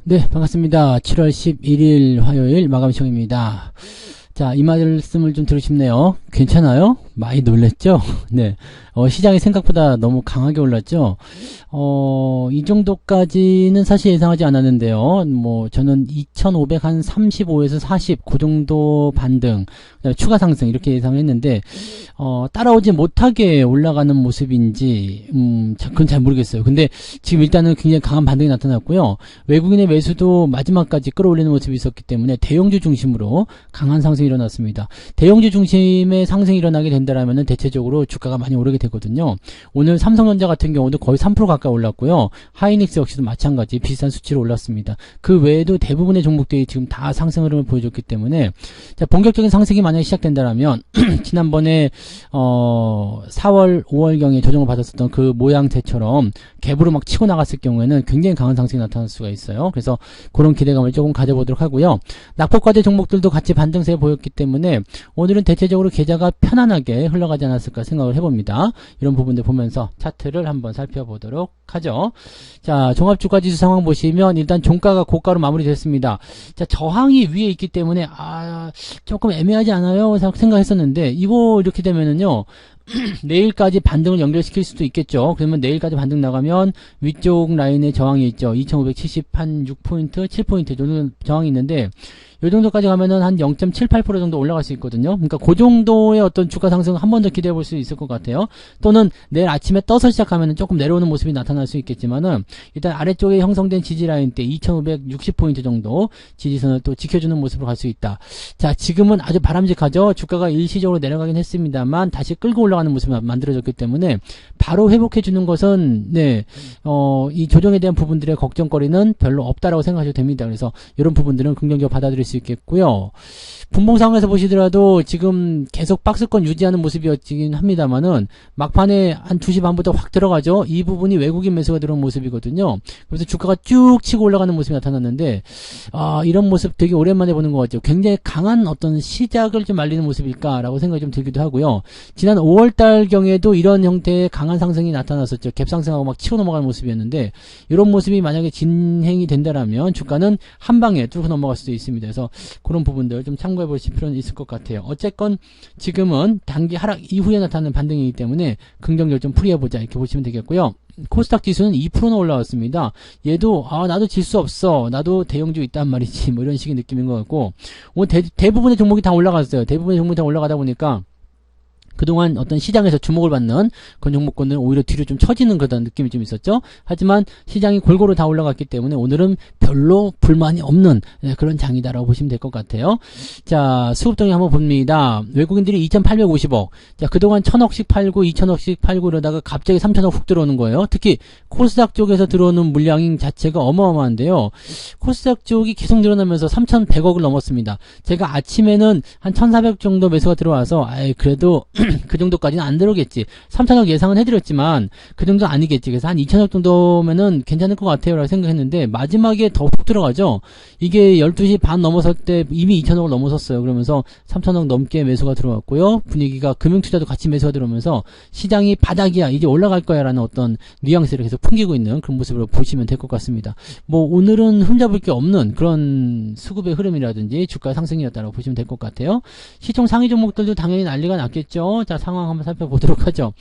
네, 반갑습니다. 7월 11일 화요일 마감 시간입니다. 자, 이 말씀을 좀 들으시네요. 괜찮아요? 많이 놀랬죠? 네. 시장이 생각보다 너무 강하게 올랐죠? 이 정도까지는 사실 예상하지 않았는데요. 저는 2,535에서 40, 그 정도 반등, 추가 상승, 이렇게 예상했는데, 따라오지 못하게 올라가는 모습인지, 그건 잘 모르겠어요. 근데 지금 일단은 굉장히 강한 반등이 나타났고요. 외국인의 매수도 마지막까지 끌어올리는 모습이 있었기 때문에 대형주 중심으로 강한 상승이 일어났습니다. 대형주 중심의 상승이 일어나게 된다라면은 대체적으로 주가가 많이 오르게 되거든요. 오늘 삼성전자 같은 경우도 거의 3% 가까이 올랐고요. 하이닉스 역시도 마찬가지 비슷한 수치로 올랐습니다. 그 외에도 대부분의 종목들이 지금 다 상승 흐름을 보여줬기 때문에, 자, 본격적인 상승이 만약에 시작된다라면 지난번에 4월, 5월경에 조정을 받았었던 그 모양새처럼 갭으로 막 치고 나갔을 경우에는 굉장히 강한 상승이 나타날 수가 있어요. 그래서 그런 기대감을 조금 가져보도록 하고요. 낙폭과대 종목들도 같이 반등세 보였기 때문에 오늘은 대체적으로 계좌가 편안하게 흘러가지 않았을까 생각을 해봅니다. 이런 부분들 보면서 차트를 한번 살펴보도록 하죠. 자, 종합주가지수 상황 보시면 일단 종가가 고가로 마무리됐습니다. 자, 저항이 위에 있기 때문에 조금 애매하지 않아요? 생각했었는데 이거 이렇게 되면은요, 내일까지 반등을 연결시킬 수도 있겠죠. 그러면 내일까지 반등 나가면 위쪽 라인에 저항이 있죠. 2576포인트, 7포인트 정도 저항이 있는데, 이 정도까지 가면은 한 0.78% 정도 올라갈 수 있거든요. 그러니까 그 정도의 어떤 주가 상승 한 번 더 기대해 볼 수 있을 것 같아요. 또는 내일 아침에 떠서 시작하면은 조금 내려오는 모습이 나타날 수 있겠지만은, 일단 아래쪽에 형성된 지지 라인 때 2560포인트 정도 지지선을 또 지켜주는 모습으로 갈 수 있다. 자, 지금은 아주 바람직하죠. 주가가 일시적으로 내려가긴 했습니다만 다시 끌고 올라가는 모습이 만들어졌기 때문에 바로 회복해 주는 것은, 이 조정에 대한 부분들의 걱정거리는 별로 없다라고 생각하셔도 됩니다. 그래서 이런 부분들은 긍정적으로 받아들일 수 있겠고요. 분봉 상황에서 보시더라도 지금 계속 박스권 유지하는 모습이었긴 합니다만은 막판에 한 2시 반부터 확 들어가죠. 이 부분이 외국인 매수가 들어온 모습이거든요. 그래서 주가가 쭉 치고 올라가는 모습이 나타났는데, 이런 모습 되게 오랜만에 보는 것 같죠. 굉장히 강한 어떤 시작을 좀 알리는 모습일까라고 생각이 좀 들기도 하고요. 지난 5월달 경에도 이런 형태의 강한 상승이 나타났었죠. 갭 상승하고 막 치고 넘어가는 모습이었는데, 이런 모습이 만약에 진행이 된다라면 주가는 한 방에 뚫고 넘어갈 수도 있습니다. 그래서 그런 부분들 좀 참고해 보실 필요는 있을 것 같아요. 어쨌건 지금은 단기 하락 이후에 나타나는 반등이기 때문에 긍정적으로 좀 풀이해보자, 이렇게 보시면 되겠고요. 코스닥 지수는 2%나 올라왔습니다. 얘도 나도 질 수 없어, 나도 대형주 있단 말이지, 뭐 이런 식의 느낌인 것 같고, 오늘 대부분의 종목이 다 올라갔어요. 대부분의 종목이 다 올라가다 보니까 그동안 어떤 시장에서 주목을 받는 그런 종목군들은 오히려 뒤로 좀 처지는 그런 느낌이 좀 있었죠. 하지만 시장이 골고루 다 올라갔기 때문에 오늘은 별로 불만이 없는 그런 장이다라고 보시면 될 것 같아요. 자, 수급동이 한번 봅니다. 외국인들이 2,850억. 자, 그동안 1,000억씩 팔고 2,000억씩 팔고 이러다가 갑자기 3,000억 훅 들어오는 거예요. 특히 코스닥 쪽에서 들어오는 물량이 자체가 어마어마한데요. 코스닥 쪽이 계속 늘어나면서 3,100억을 넘었습니다. 제가 아침에는 한 1,400 정도 매수가 들어와서 그래도 그 정도까지는 안 들어오겠지. 3,000억 예상은 해드렸지만 그 정도 아니겠지. 그래서 한 2,000억 정도면은 괜찮을 것 같아요 라고 생각했는데 마지막에 더 훅 들어가죠. 이게 12시 반 넘어설 때 이미 2,000억을 넘어섰어요. 그러면서 3,000억 넘게 매수가 들어왔고요. 분위기가 금융투자도 같이 매수가 들어오면서 시장이 바닥이야, 이제 올라갈 거야 라는 어떤 뉘앙스를 계속 풍기고 있는 그런 모습으로 보시면 될 것 같습니다. 오늘은 흠잡을 게 없는 그런 수급의 흐름이라든지 주가 상승이었다고 보시면 될 것 같아요. 시총 상위 종목들도 당연히 난리가 났겠죠. 자, 상황 한번 살펴보도록 하죠.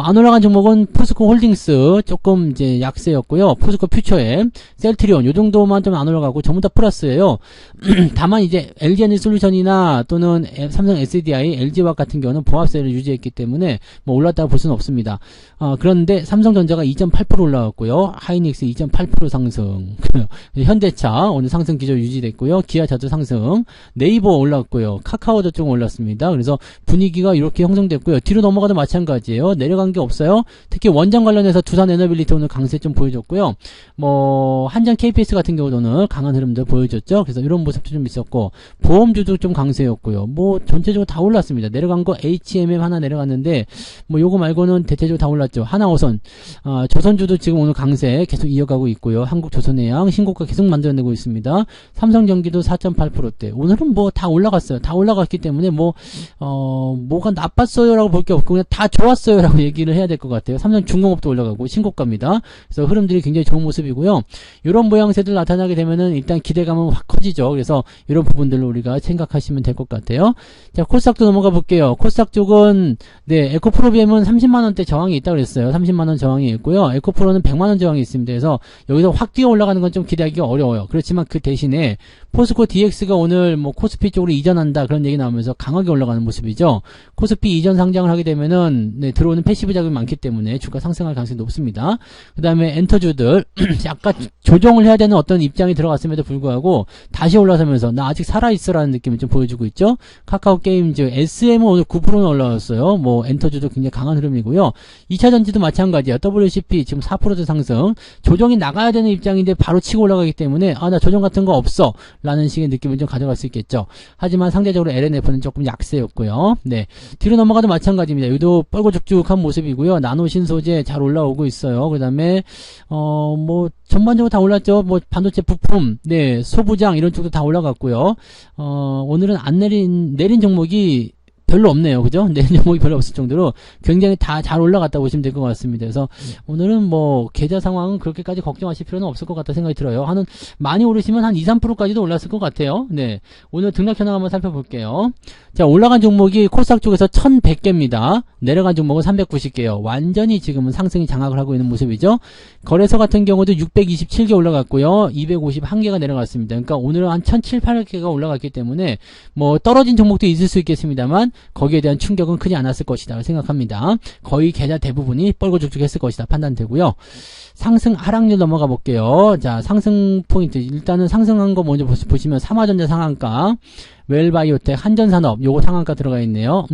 안 올라간 종목은 포스코 홀딩스 조금 이제 약세였고요. 포스코 퓨처엠, 셀트리온 요 정도만 좀 안 올라가고 전부 다 플러스예요. 다만 이제 LG에너지솔루션이나 또는 삼성 SDI, LG화학 같은 경우는 보합세를 유지했기 때문에 올랐다고 볼 수는 없습니다. 그런데 삼성전자가 2.8% 올라왔고요. 하이닉스 2.8% 상승. 현대차 오늘 상승 기조 유지됐고요. 기아차도 상승. 네이버 올랐고요. 카카오도 좀 올랐습니다. 그래서 분위기가 이렇게 형성됐고요. 뒤로 넘어가도 마찬가지예요. 내려간 게 없어요. 특히 원전 관련해서 두산 에너빌리티 오늘 강세 좀 보여줬고요. 한전 KPS 같은 경우도 오늘 강한 흐름들 보여줬죠. 그래서 이런 모습도 좀 있었고, 보험주도 좀 강세였고요. 전체적으로 다 올랐습니다. 내려간 거 HMM 하나 내려갔는데 요거 말고는 대체적으로 다 올랐죠. 하나오선, 조선주도 지금 오늘 강세 계속 이어가고 있고요. 한국조선해양 신고가 계속 만들어내고 있습니다. 삼성전기도 4.8%대. 오늘은 다 올라갔어요. 다 올라갔기 때문에 뭐가 나빴어요라고 볼 게 없고 그냥 다 좋았어요라고 얘기를 해야 될 것 같아요. 삼성중공업도 올라가고 신고가입니다. 그래서 흐름들이 굉장히 좋은 모습이고요. 이런 모양새들 나타나게 되면은 일단 기대감은 확 커지죠. 그래서 이런 부분들을 우리가 생각하시면 될 것 같아요. 자, 코스닥도 넘어가 볼게요. 코스닥 쪽은 네, 에코프로비엠은 30만원대 저항이 있다고 그랬어요. 30만원 저항이 있고요. 에코프로는 100만원 저항이 있습니다. 그래서 여기서 확 뛰어 올라가는 건 좀 기대하기가 어려워요. 그렇지만 그 대신에 포스코 DX가 오늘 뭐 코스피 쪽으로 이전한다 그런 얘기 나오면서 강하게 올라가는 모습이죠. 코스피 이전 상장을 하게 되면은 네, 들어오는 패시브 자금이 많기 때문에 주가 상승할 가능성이 높습니다. 그 다음에 엔터주들 약간 조정을 해야 되는 어떤 입장이 들어갔음에도 불구하고 다시 올라서면서 나 아직 살아있어라는 느낌을 좀 보여주고 있죠. 카카오 게임즈 SM은 오늘 9%는 올라왔어요. 뭐 엔터주도 굉장히 강한 흐름이고요. 2차전지도 마찬가지야. WCP 지금 4% 상승. 조정이 나가야 되는 입장인데 바로 치고 올라가기 때문에 아, 나 조정 같은 거 없어 라는 식의 느낌을 좀 가져갈 수 있겠죠. 하지만 상대적으로 LNF는 조금 약세였고요. 네, 뒤로 넘어가도 마찬가지입니다. 여기도 뻘고죽죽한 모습이고요. 나노신소재 잘 올라오고 있어요. 그 다음에 뭐 전반적으로 다 올랐죠. 뭐 반도체 부품, 네, 소부장 이런 쪽도 다 올라갔고요. 오늘은 안 내린 종목이 별로 없네요. 그죠? 내린 종목이 별로 없을 정도로 굉장히 다 잘 올라갔다 보시면 될 것 같습니다. 그래서 오늘은 뭐 계좌 상황은 그렇게까지 걱정하실 필요는 없을 것 같다 생각이 들어요. 많이 오르시면 한 2, 3%까지도 올랐을 것 같아요. 네. 오늘 등락 현황 한번 살펴볼게요. 자, 올라간 종목이 코스닥 쪽에서 1100개입니다. 내려간 종목은 390개요. 완전히 지금은 상승이 장악을 하고 있는 모습이죠. 거래소 같은 경우도 627개 올라갔고요. 251개가 내려갔습니다. 그러니까 오늘은 한 1700개가 올라갔기 때문에 뭐 떨어진 종목도 있을 수 있겠습니다만 거기에 대한 충격은 크지 않았을 것이다 생각합니다. 거의 계좌 대부분이 뻘고죽죽했을 것이다 판단되고요. 상승 하락률 넘어가 볼게요. 자, 상승 포인트 일단은 상승한 거 먼저 보시면 삼화전자 상한가, 웰바이오텍, 한전산업 요거 상한가 들어가 있네요.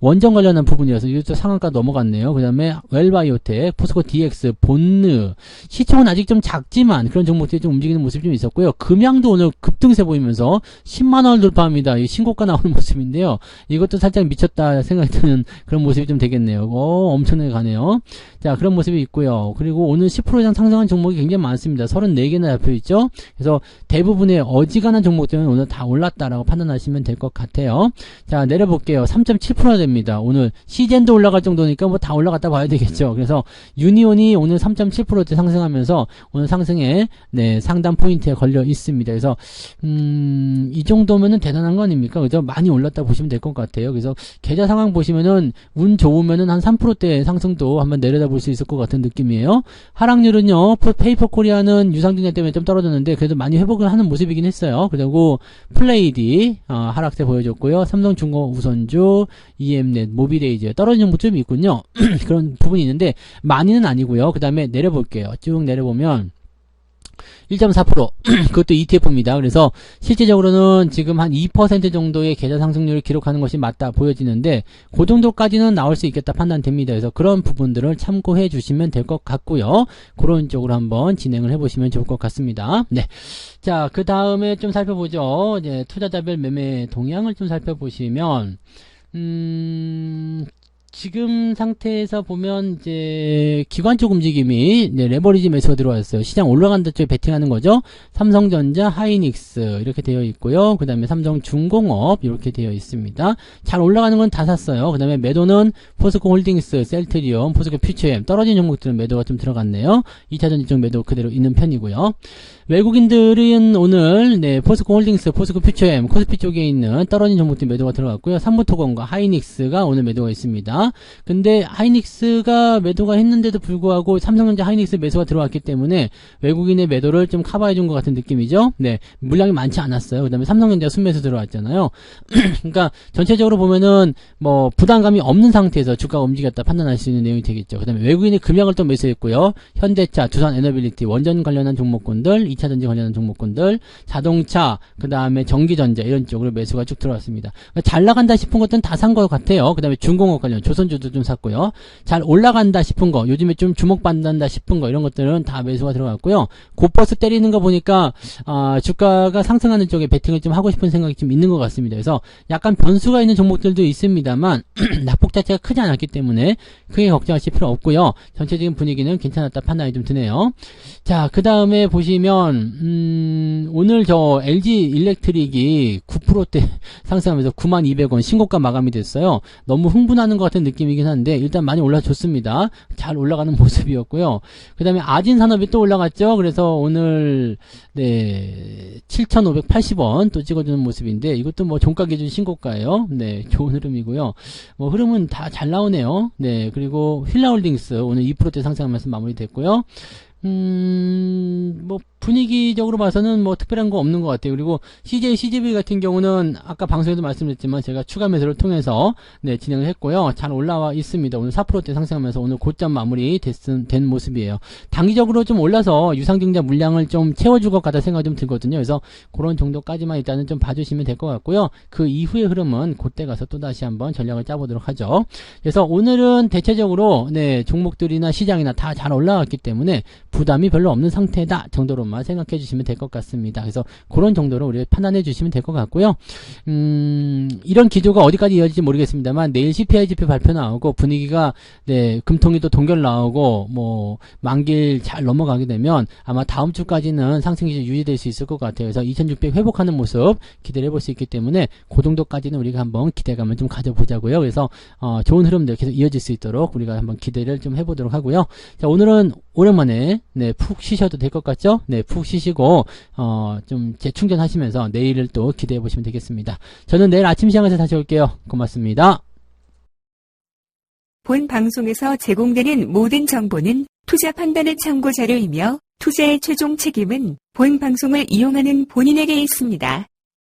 원전 관련한 부분이어서 이것도 상한가 넘어갔네요. 그 다음에 웰바이오텍, 포스코 DX, 본느 시총은 아직 좀 작지만 그런 종목들이 좀 움직이는 모습이 좀 있었고요. 금양도 오늘 급등세 보이면서 10만원을 돌파합니다. 이 신고가 나오는 모습인데요. 이것도 살짝 미쳤다 생각이 드는 그런 모습이 좀 되겠네요. 엄청나게 가네요. 자, 그런 모습이 있고요. 그리고 오늘 10% 이상 상승한 종목이 굉장히 많습니다. 34개나 잡혀있죠. 그래서 대부분의 어지간한 종목들은 오늘 다 올랐다라고 판단하시면 될 것 같아요. 자, 내려볼게요. 3.7% 됩니다. 오늘 시젠도 올라갈 정도니까 뭐 다 올라갔다 봐야 되겠죠. 그래서 유니온이 오늘 3.7%대 상승하면서 오늘 상승에 네, 상단 포인트에 걸려 있습니다. 그래서 이 정도면은 대단한 거 아닙니까? 그죠? 많이 올랐다 보시면 될 것 같아요. 그래서 계좌 상황 보시면은 운 좋으면은 한 3%대 상승도 한번 내려다 볼 수 있을 것 같은 느낌이에요. 하락률은요, 페이퍼 코리아는 유상증자 때문에 좀 떨어졌는데 그래도 많이 회복을 하는 모습이긴 했어요. 그리고 플레이디 하락세 보여줬고요. 삼성중공업 우선주, EM넷, 모비레이즈 떨어진 종목 좀 있군요. 그런 부분이 있는데 많이는 아니고요. 그 다음에 내려볼게요. 쭉 내려보면 1.4% 그것도 ETF입니다. 그래서 실제적으로는 지금 한 2% 정도의 계좌 상승률을 기록하는 것이 맞다 보여지는데 그 정도까지는 나올 수 있겠다 판단됩니다. 그래서 그런 부분들을 참고해 주시면 될 것 같고요. 그런 쪽으로 한번 진행을 해보시면 좋을 것 같습니다. 네, 자, 그 다음에 좀 살펴보죠. 이제 투자자별 매매 동향을 좀 살펴보시면 지금 상태에서 보면 이제 기관 쪽 움직임이 레버리지 매수가 들어왔어요. 시장 올라간다 쪽에 베팅하는 거죠. 삼성전자, 하이닉스 이렇게 되어 있고요. 그 다음에 삼성중공업 이렇게 되어 있습니다. 잘 올라가는 건 다 샀어요. 그 다음에 매도는 포스코 홀딩스, 셀트리온, 포스코 퓨처엠 떨어진 종목들은 매도가 좀 들어갔네요. 2차전지 쪽 매도 그대로 있는 편이고요. 외국인들은 오늘 네, 포스코 홀딩스, 포스코 퓨처엠, 코스피 쪽에 있는 떨어진 종목들 매도가 들어갔고요. 삼부토건과 하이닉스가 오늘 매도가 있습니다. 근데 하이닉스가 매도가 했는데도 불구하고 삼성전자 하이닉스 매수가 들어왔기 때문에 외국인의 매도를 좀 커버해 준 것 같은 느낌이죠. 네, 물량이 많지 않았어요. 그 다음에 삼성전자 순매수 들어왔잖아요. 그러니까 전체적으로 보면은 뭐 부담감이 없는 상태에서 주가가 움직였다 판단할 수 있는 내용이 되겠죠. 그 다음에 외국인의 금약을 또 매수했고요. 현대차, 두산 에너빌리티, 원전 관련한 종목군들, 2차전지 관련한 종목군들, 자동차, 그 다음에 전기전자 이런 쪽으로 매수가 쭉 들어왔습니다. 그러니까 잘 나간다 싶은 것들은 다 산 것 같아요. 그 다음에 중공업 관련 조선주도 좀 샀고요. 잘 올라간다 싶은 거, 요즘에 좀 주목받는다 싶은 거, 이런 것들은 다 매수가 들어갔고요. 곧버스 때리는 거 보니까 주가가 상승하는 쪽에 베팅을 좀 하고 싶은 생각이 좀 있는 것 같습니다. 그래서 약간 변수가 있는 종목들도 있습니다만 낙폭 자체가 크지 않았기 때문에 크게 걱정하실 필요 없고요. 전체적인 분위기는 괜찮았다 판단이 좀 드네요. 자, 그 다음에 보시면 오늘 저 LG 일렉트릭이 9%대 상승하면서 92,000원 신고가 마감이 됐어요. 너무 흥분하는 것 같은 느낌이긴 한데 일단 많이 올라줬습니다. 잘 올라가는 모습이었고요. 그 다음에 아진산업이 또 올라갔죠. 그래서 오늘 7,580원 또 찍어주는 모습인데 이것도 뭐 종가 기준 신고가예요. 네, 좋은 흐름이고요. 뭐 흐름은 다 잘 나오네요. 네, 그리고 휠라홀딩스 오늘 2%대 상승하면서 마무리됐고요. 뭐 분위기적으로 봐서는 뭐 특별한 거 없는 것 같아요. 그리고 CJ, CGV 같은 경우는 아까 방송에도 말씀드렸지만 제가 추가 매수를 통해서 진행을 했고요. 잘 올라와 있습니다. 오늘 4%대 상승하면서 오늘 고점 마무리 된 모습이에요. 단기적으로 좀 올라서 유상증자 물량을 좀 채워줄 것 같다 생각이 좀 들거든요. 그래서 그런 정도까지만 일단은 좀 봐주시면 될 것 같고요. 그 이후의 흐름은 그때 가서 또 다시 한번 전략을 짜보도록 하죠. 그래서 오늘은 대체적으로 종목들이나 시장이나 다 잘 올라왔기 때문에 부담이 별로 없는 상태다 정도로만 생각해 주시면 될 것 같습니다. 그래서 그런 정도로 우리가 판단해 주시면 될 것 같고요. 이런 기조가 어디까지 이어질지 모르겠습니다만 내일 CPI 지표 발표 나오고 분위기가 금통이 또 동결 나오고 뭐 만길 잘 넘어가게 되면 아마 다음 주까지는 상승 기조 유지될 수 있을 것 같아요. 그래서 2600 회복하는 모습 기대를 해볼 수 있기 때문에 그 정도까지는 우리가 한번 기대감을 좀 가져보자고요. 그래서 좋은 흐름들 계속 이어질 수 있도록 우리가 한번 기대를 좀 해보도록 하고요. 자, 오늘은 오랜만에 푹 쉬셔도 될 것 같죠? 푹 쉬시고 좀 재충전하시면서 내일을 또 기대해 보시면 되겠습니다. 저는 내일 아침 시장에서 다시 올게요. 고맙습니다. 본 방송에서 제공되는 모든 정보는 투자 판단의 참고 자료이며 투자의 최종 책임은 본 방송을 이용하는 본인에게 있습니다.